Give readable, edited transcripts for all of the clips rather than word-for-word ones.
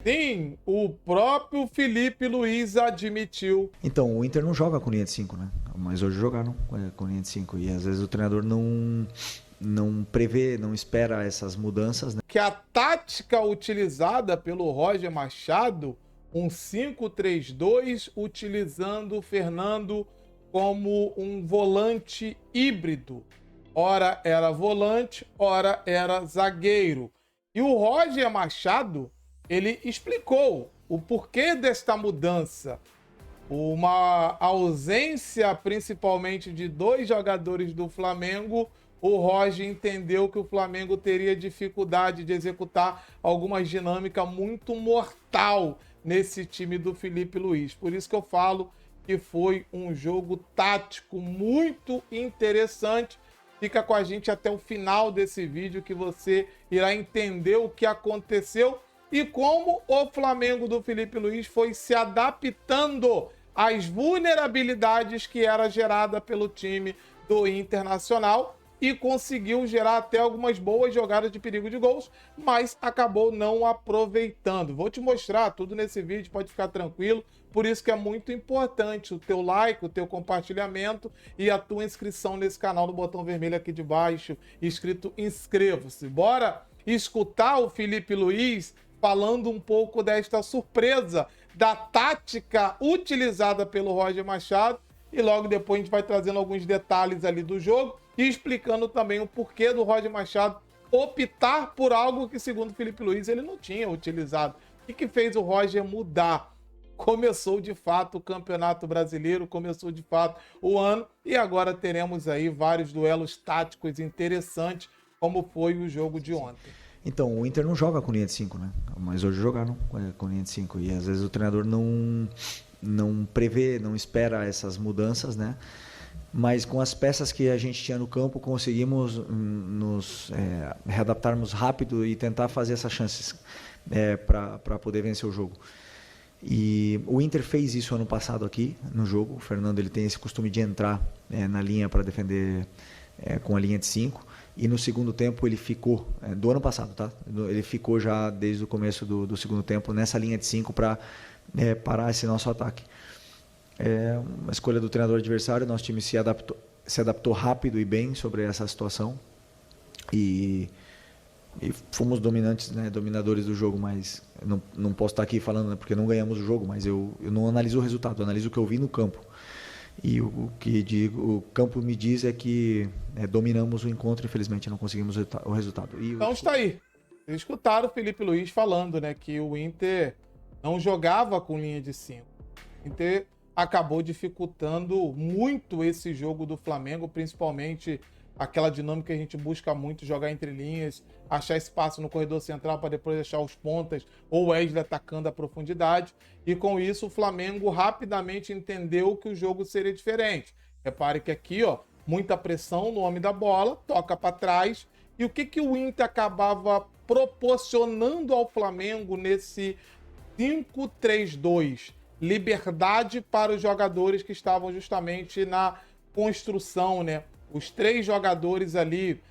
Sim, o próprio Felipe Luiz admitiu. Então, o Inter não joga com linha de 5, né? Mas hoje jogaram com linha de 5. E às vezes o treinador não prevê, não espera essas mudanças, né? Que a tática utilizada pelo Roger Machado, um 5-3-2, utilizando o Fernando como um volante híbrido. Ora era volante, ora era zagueiro. E o Roger Machado, ele explicou o porquê desta mudança. Uma ausência, principalmente de dois jogadores do Flamengo, o Roger entendeu que o Flamengo teria dificuldade de executar alguma dinâmica muito mortal nesse time do Felipe Luiz. Por isso que eu falo que foi um jogo tático muito interessante. Fica com a gente até o final desse vídeo que você irá entender o que aconteceu e como o Flamengo do Felipe Luiz foi se adaptando às vulnerabilidades que era gerada pelo time do Internacional e conseguiu gerar até algumas boas jogadas de perigo de gols, mas acabou não aproveitando. Vou te mostrar tudo nesse vídeo, pode ficar tranquilo. Por isso que é muito importante o teu like, o teu compartilhamento e a tua inscrição nesse canal no botão vermelho aqui de baixo, escrito inscreva-se. Bora escutar o Felipe Luiz falando um pouco desta surpresa da tática utilizada pelo Roger Machado e logo depois a gente vai trazendo alguns detalhes ali do jogo e explicando também o porquê do Roger Machado optar por algo que, segundo o Felipe Luiz, ele não tinha utilizado. O que fez o Roger mudar? Começou de fato o Campeonato Brasileiro, começou de fato o ano e agora teremos aí vários duelos táticos interessantes, como foi o jogo de ontem. Então, o Inter não joga com linha de 5, né? Mas hoje jogaram com linha de 5. E às vezes o treinador não prevê, não espera essas mudanças, né? Mas com as peças que a gente tinha no campo, conseguimos nos readaptarmos rápido e tentar fazer essas chances para poder vencer o jogo. E o Inter fez isso ano passado aqui no jogo. O Fernando ele tem esse costume de entrar na linha para defender com a linha de 5. E no segundo tempo ele ficou, do ano passado, tá? Ele ficou já desde o começo do segundo tempo nessa linha de 5 para parar esse nosso ataque. É uma escolha do treinador adversário, nosso time se adaptou rápido e bem sobre essa situação. E fomos dominantes, né, dominadores do jogo, mas não posso estar aqui falando, né, porque não ganhamos o jogo, mas eu não analiso o resultado, eu analiso o que eu vi no campo. E o o campo me diz é que dominamos o encontro, infelizmente não conseguimos o resultado. Então está aí. Vocês escutaram o Felipe Luiz falando, né, que o Inter não jogava com linha de 5. O Inter acabou dificultando muito esse jogo do Flamengo, principalmente aquela dinâmica que a gente busca muito, jogar entre linhas, achar espaço no corredor central para depois deixar os pontas ou o Wesley atacando a profundidade. E com isso o Flamengo rapidamente entendeu que o jogo seria diferente. Repare que aqui, ó, muita pressão no homem da bola, toca para trás. E o que o Inter acabava proporcionando ao Flamengo nesse 5-3-2? Liberdade para os jogadores que estavam justamente na construção, né? Os três jogadores ali,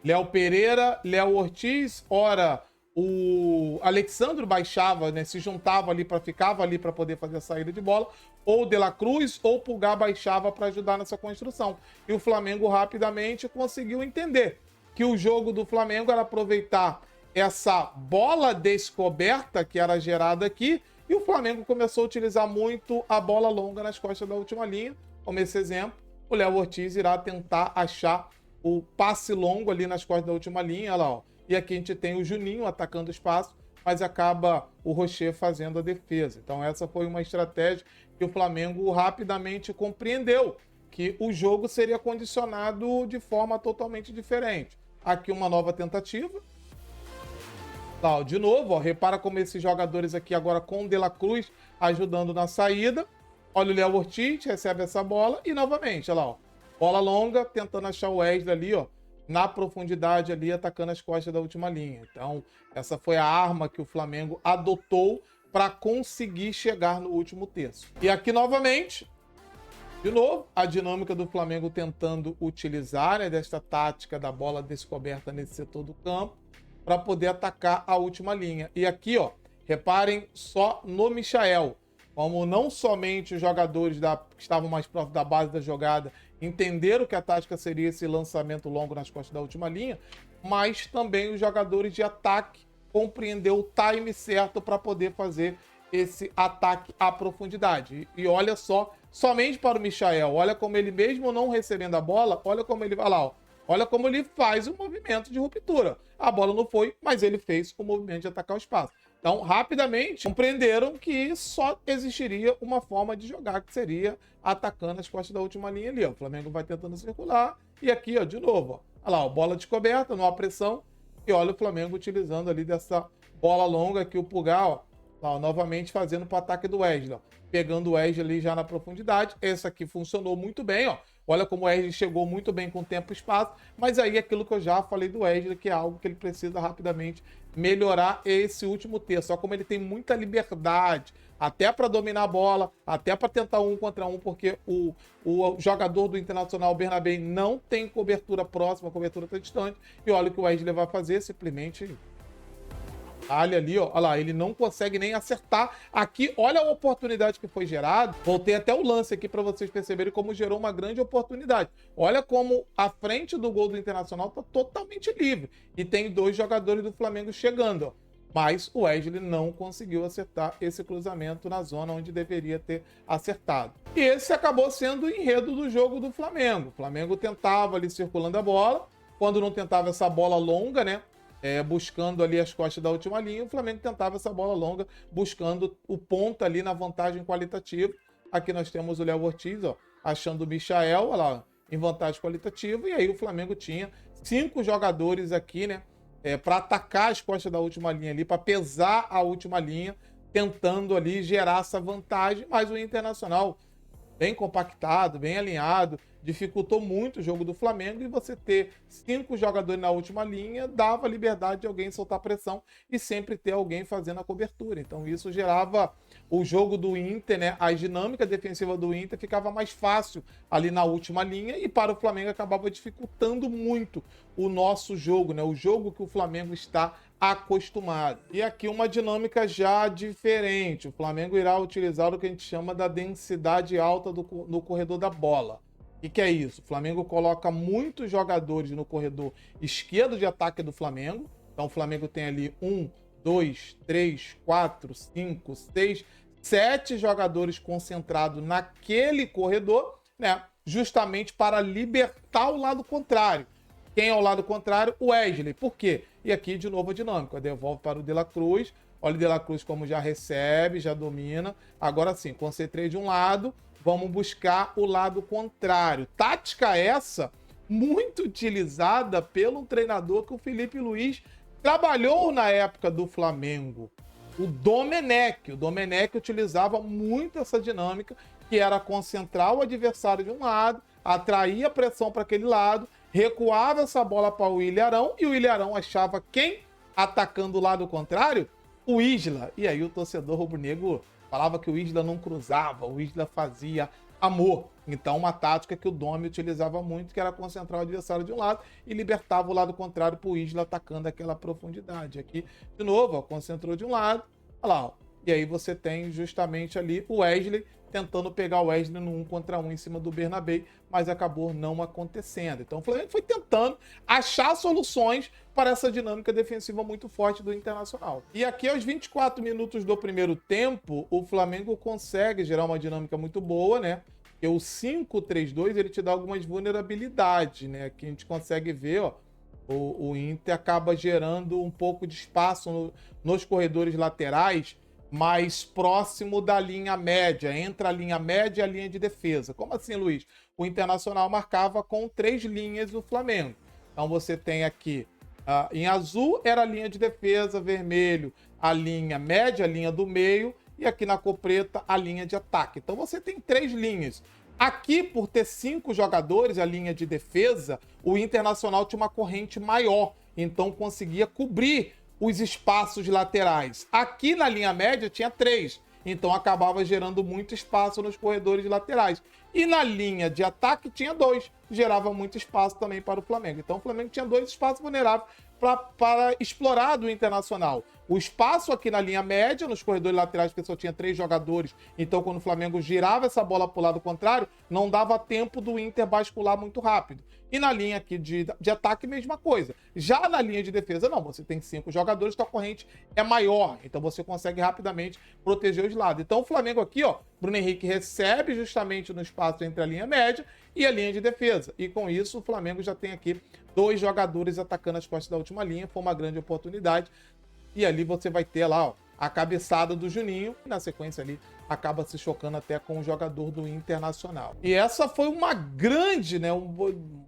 Léo Pereira, Léo Ortiz, ora o Alexandre baixava, né? Se juntava ali ficava ali para poder fazer a saída de bola, ou De La Cruz ou Pulgar baixava para ajudar nessa construção. E o Flamengo rapidamente conseguiu entender que o jogo do Flamengo era aproveitar essa bola descoberta que era gerada aqui. E o Flamengo começou a utilizar muito a bola longa nas costas da última linha. Como esse exemplo, o Léo Ortiz irá tentar achar o passe longo ali nas costas da última linha. Olha lá, ó. E aqui a gente tem o Juninho atacando o espaço, mas acaba o Rocher fazendo a defesa. Então essa foi uma estratégia que o Flamengo rapidamente compreendeu, que o jogo seria condicionado de forma totalmente diferente. Aqui uma nova tentativa. Tá, de novo, ó, repara como esses jogadores aqui agora com o De La Cruz ajudando na saída. Olha o Léo Ortiz, recebe essa bola e novamente, olha lá, ó, bola longa, tentando achar o Wesley ali, ó, na profundidade ali, atacando as costas da última linha. Então, essa foi a arma que o Flamengo adotou para conseguir chegar no último terço. E aqui novamente, de novo, a dinâmica do Flamengo tentando utilizar, né, desta tática da bola descoberta nesse setor do campo, para poder atacar a última linha. E aqui, ó, Reparem só no Michael, como não somente os jogadores que estavam mais próximos da base da jogada entenderam que a tática seria esse lançamento longo nas costas da última linha, mas também os jogadores de ataque compreendeu o time certo para poder fazer esse ataque à profundidade. E olha só, somente para o Michael, olha como ele mesmo não recebendo a bola, olha como ele vai lá, ó. Olha como ele faz o movimento de ruptura. A bola não foi, mas ele fez o movimento de atacar o espaço. Então, rapidamente, compreenderam que só existiria uma forma de jogar, que seria atacando as costas da última linha ali. Ó. O Flamengo vai tentando circular. E aqui, ó, de novo, ó. Olha lá, ó, bola descoberta, não há pressão. E olha o Flamengo utilizando ali dessa bola longa aqui, o Pulgar, ó. Lá, ó, novamente fazendo para o ataque do Wesley, ó. Pegando o Wesley ali já na profundidade. Essa aqui funcionou muito bem, ó. Olha como o Wesley chegou muito bem com tempo e espaço. Mas aí aquilo que eu já falei do Wesley, que é algo que ele precisa rapidamente melhorar esse último terço. Só como ele tem muita liberdade, até para dominar a bola, até para tentar 1 contra 1, porque o jogador do Internacional, o Bernabé, não tem cobertura próxima, a cobertura está distante. E olha o que o Wesley vai fazer, simplesmente... ali, ó, olha lá, ele não consegue nem acertar. Aqui, olha a oportunidade que foi gerada. Voltei até o lance aqui para vocês perceberem como gerou uma grande oportunidade. Olha como a frente do gol do Internacional tá totalmente livre. E tem 2 jogadores do Flamengo chegando, ó. Mas o Wesley não conseguiu acertar esse cruzamento na zona onde deveria ter acertado. E esse acabou sendo o enredo do jogo do Flamengo. O Flamengo tentava ali circulando a bola. Quando não tentava essa bola longa, né? Buscando ali as costas da última linha, o Flamengo tentava essa bola longa, buscando o ponto ali na vantagem qualitativa. Aqui nós temos o Léo Ortiz, ó, achando o Michael, olha lá, em vantagem qualitativa, e aí o Flamengo tinha 5 jogadores aqui, né, para atacar as costas da última linha ali, para pesar a última linha, tentando ali gerar essa vantagem, mas o Internacional bem compactado, bem alinhado, dificultou muito o jogo do Flamengo, e você ter 5 jogadores na última linha dava liberdade de alguém soltar pressão e sempre ter alguém fazendo a cobertura. Então isso gerava o jogo do Inter, né? A dinâmica defensiva do Inter ficava mais fácil ali na última linha, e para o Flamengo acabava dificultando muito o nosso jogo, né? O jogo que o Flamengo está acostumado. E aqui uma dinâmica já diferente. O Flamengo irá utilizar o que a gente chama da densidade alta no corredor da bola. O que é isso? O Flamengo coloca muitos jogadores no corredor esquerdo de ataque do Flamengo. Então o Flamengo tem ali 1, 2, 3, 4, 5, 6, 7 jogadores concentrados naquele corredor, né? Justamente para libertar o lado contrário. Quem é o lado contrário? O Wesley. Por quê? E aqui, de novo, a dinâmica. Devolve para o De La Cruz. Olha o De La Cruz como já recebe, já domina. Agora sim, concentrei de um lado. Vamos buscar o lado contrário. Tática essa muito utilizada pelo treinador que o Felipe Luiz trabalhou na época do Flamengo. O Domenech. O Domenech utilizava muito essa dinâmica, que era concentrar o adversário de um lado, atrair a pressão para aquele lado, recuava essa bola para o Ilharão, e o Ilharão achava quem atacando o lado contrário? O Isla. E aí o torcedor rubro-negro falava que o Isla não cruzava, o Isla fazia amor. Então uma tática que o Domi utilizava muito, que era concentrar o adversário de um lado e libertava o lado contrário para o Isla atacando aquela profundidade. Aqui, de novo, ó, concentrou de um lado, olha lá, ó. E aí você tem justamente ali o Wesley tentando pegar o Wesley no 1 contra 1 em cima do Bernabé, mas acabou não acontecendo. Então o Flamengo foi tentando achar soluções para essa dinâmica defensiva muito forte do Internacional. E aqui aos 24 minutos do primeiro tempo, o Flamengo consegue gerar uma dinâmica muito boa, né? Porque o 5-3-2 ele te dá algumas vulnerabilidades, né? Aqui a gente consegue ver, ó, o Inter acaba gerando um pouco de espaço nos corredores laterais, mais próximo da linha média, entre a linha média e a linha de defesa. Como assim, Luiz? O Internacional marcava com 3 linhas do Flamengo. Então você tem aqui, em azul era a linha de defesa, vermelho a linha média, a linha do meio, e aqui na cor preta a linha de ataque. Então você tem 3 linhas. Aqui, por ter 5 jogadores, a linha de defesa, o Internacional tinha uma corrente maior, então conseguia cobrir os espaços laterais. Aqui na linha média tinha 3, então acabava gerando muito espaço nos corredores laterais. E na linha de ataque tinha 2, gerava muito espaço também para o Flamengo. Então o Flamengo tinha 2 espaços vulneráveis para explorar do Internacional. O espaço aqui na linha média, nos corredores laterais, porque só tinha 3 jogadores, então quando o Flamengo girava essa bola para o lado contrário, não dava tempo do Inter bascular muito rápido. E na linha aqui de ataque, mesma coisa. Já na linha de defesa, não. Você tem 5 jogadores, então a corrente é maior. Então você consegue rapidamente proteger os lados. Então o Flamengo aqui, ó, Bruno Henrique recebe justamente no espaço entre a linha média e a linha de defesa. E com isso o Flamengo já tem aqui 2 jogadores atacando as costas da última linha. Foi uma grande oportunidade. E ali você vai ter lá, ó, a cabeçada do Juninho. E na sequência ali acaba se chocando até com o jogador do Internacional. E essa foi uma grande, né?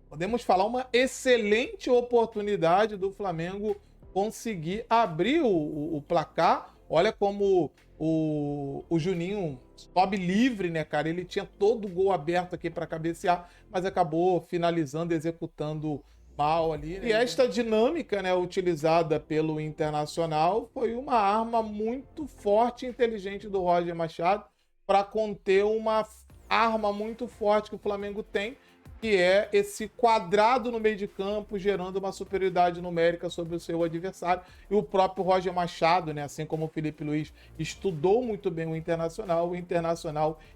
Podemos falar, uma excelente oportunidade do Flamengo conseguir abrir o placar. Olha como o Juninho sobe livre, né, cara? Ele tinha todo o gol aberto aqui para cabecear, mas acabou finalizando, executando mal ali, né? E esta dinâmica, né, utilizada pelo Internacional foi uma arma muito forte e inteligente do Roger Machado para conter uma arma muito forte que o Flamengo tem, que é esse quadrado no meio de campo, gerando uma superioridade numérica sobre o seu adversário. E o próprio Roger Machado, né, assim como o Felipe Luiz, estudou muito bem o Internacional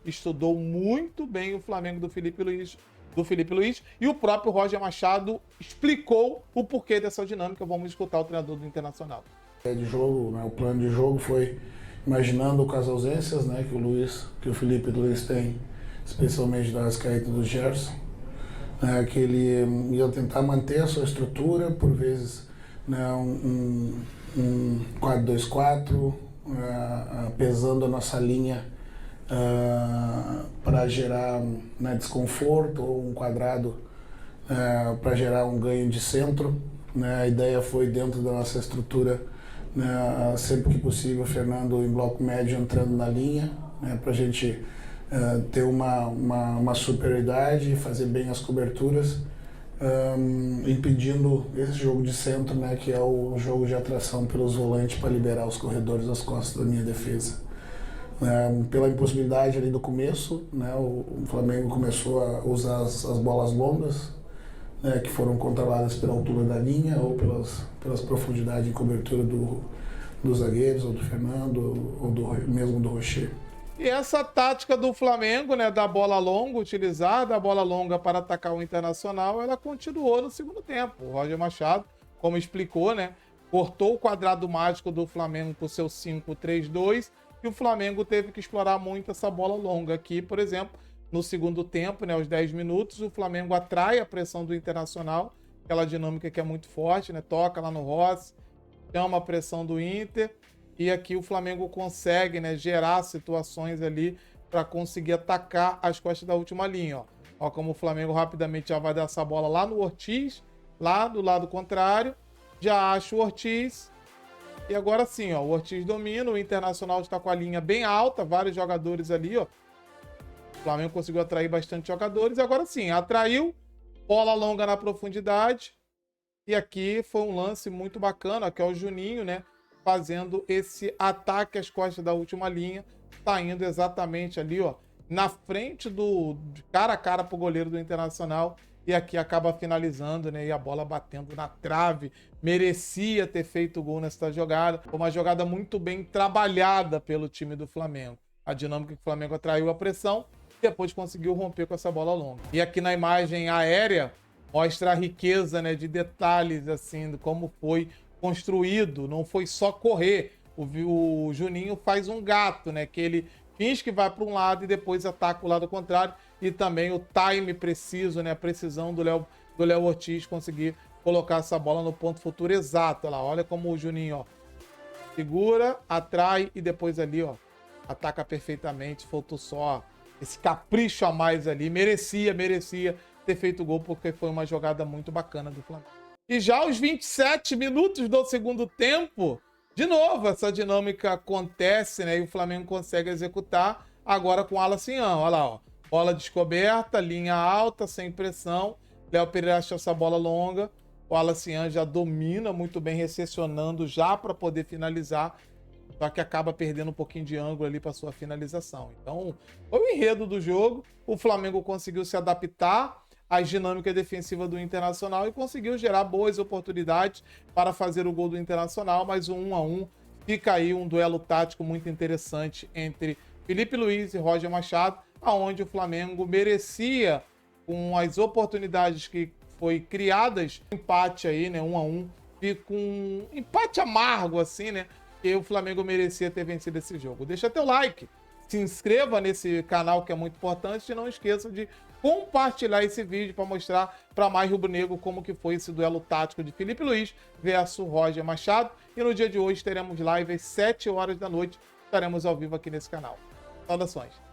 estudou muito bem o Flamengo do Felipe Luiz, e o próprio Roger Machado explicou o porquê dessa dinâmica. Vamos escutar o treinador do Internacional. De jogo, né, o plano de jogo foi imaginando com as ausências, né, que o Felipe Luiz tem, especialmente da Arrascaeta e do Gerson, que ele ia tentar manter a sua estrutura, por vezes, né, um 4-2-4, pesando a nossa linha para gerar, né, desconforto, ou um quadrado para gerar um ganho de centro, né. A ideia foi, dentro da nossa estrutura, né, sempre que possível, o Fernando em bloco médio entrando na linha, né, para a gente ter uma superioridade e fazer bem as coberturas, impedindo esse jogo de centro, né, que é o jogo de atração pelos volantes para liberar os corredores das costas da minha defesa. Pela impossibilidade ali do começo, né, o Flamengo começou a usar as bolas longas, né, que foram controladas pela altura da linha ou pelas profundidades em cobertura dos zagueiros, ou do Fernando, ou mesmo do Rocher. E essa tática do Flamengo, né, da bola longa, utilizar da bola longa para atacar o Internacional, ela continuou no segundo tempo. O Roger Machado, como explicou, né, cortou o quadrado mágico do Flamengo com o seu 5-3-2, e o Flamengo teve que explorar muito essa bola longa. Aqui, por exemplo, no segundo tempo, né, aos 10 minutos, o Flamengo atrai a pressão do Internacional, aquela dinâmica que é muito forte, né, toca lá no Rossi, chama a pressão do Inter, e aqui o Flamengo consegue, né, gerar situações ali para conseguir atacar as costas da última linha. Ó, como o Flamengo rapidamente já vai dar essa bola lá no Ortiz, lá do lado contrário, já acha o Ortiz. E agora sim, ó, o Ortiz domina, o Internacional está com a linha bem alta, vários jogadores ali, ó. O Flamengo conseguiu atrair bastante jogadores, e agora sim, atraiu, bola longa na profundidade, e aqui foi um lance muito bacana, que é o Juninho, né, fazendo esse ataque às costas da última linha, tá indo exatamente ali, ó, na frente de cara a cara pro goleiro do Internacional, e aqui acaba finalizando, né, e a bola batendo na trave. Merecia ter feito o gol nessa jogada. Foi uma jogada muito bem trabalhada pelo time do Flamengo. A dinâmica que o Flamengo atraiu a pressão, e depois conseguiu romper com essa bola longa. E aqui na imagem aérea mostra a riqueza, né, de detalhes, assim, de como foi construído. Não foi só correr. O Juninho faz um gato, né, que ele finge que vai para um lado e depois ataca o lado contrário. E também o time preciso, né, a precisão do Léo Ortiz conseguir colocar essa bola no ponto futuro exato. Olha lá, olha como o Juninho, ó, segura, atrai e depois ali, ó, ataca perfeitamente. Faltou só esse capricho a mais ali. Merecia ter feito o gol, porque foi uma jogada muito bacana do Flamengo. E já aos 27 minutos do segundo tempo, de novo, essa dinâmica acontece, né? E o Flamengo consegue executar agora com o Alan Cian. Olha lá, ó. Bola descoberta, linha alta, sem pressão. Léo Pereira achou essa bola longa. O Alan Cian já domina muito bem, recepcionando já para poder finalizar. só que acaba perdendo um pouquinho de ângulo ali para sua finalização. Então, foi o enredo do jogo, o Flamengo conseguiu se adaptar às dinâmicas defensivas do Internacional e conseguiu gerar boas oportunidades para fazer o gol do Internacional, mas o 1-1 fica aí um duelo tático muito interessante entre Felipe Luiz e Roger Machado, aonde o Flamengo merecia, com as oportunidades que foi criadas, empate aí, né, 1-1, fica um empate amargo assim, né, que o Flamengo merecia ter vencido esse jogo. Deixa teu like, se inscreva nesse canal que é muito importante e não esqueça de compartilhar esse vídeo para mostrar para mais rubro-negro como que foi esse duelo tático de Felipe Luiz versus Roger Machado. E no dia de hoje teremos live às 7 horas da noite, estaremos ao vivo aqui nesse canal. Saudações!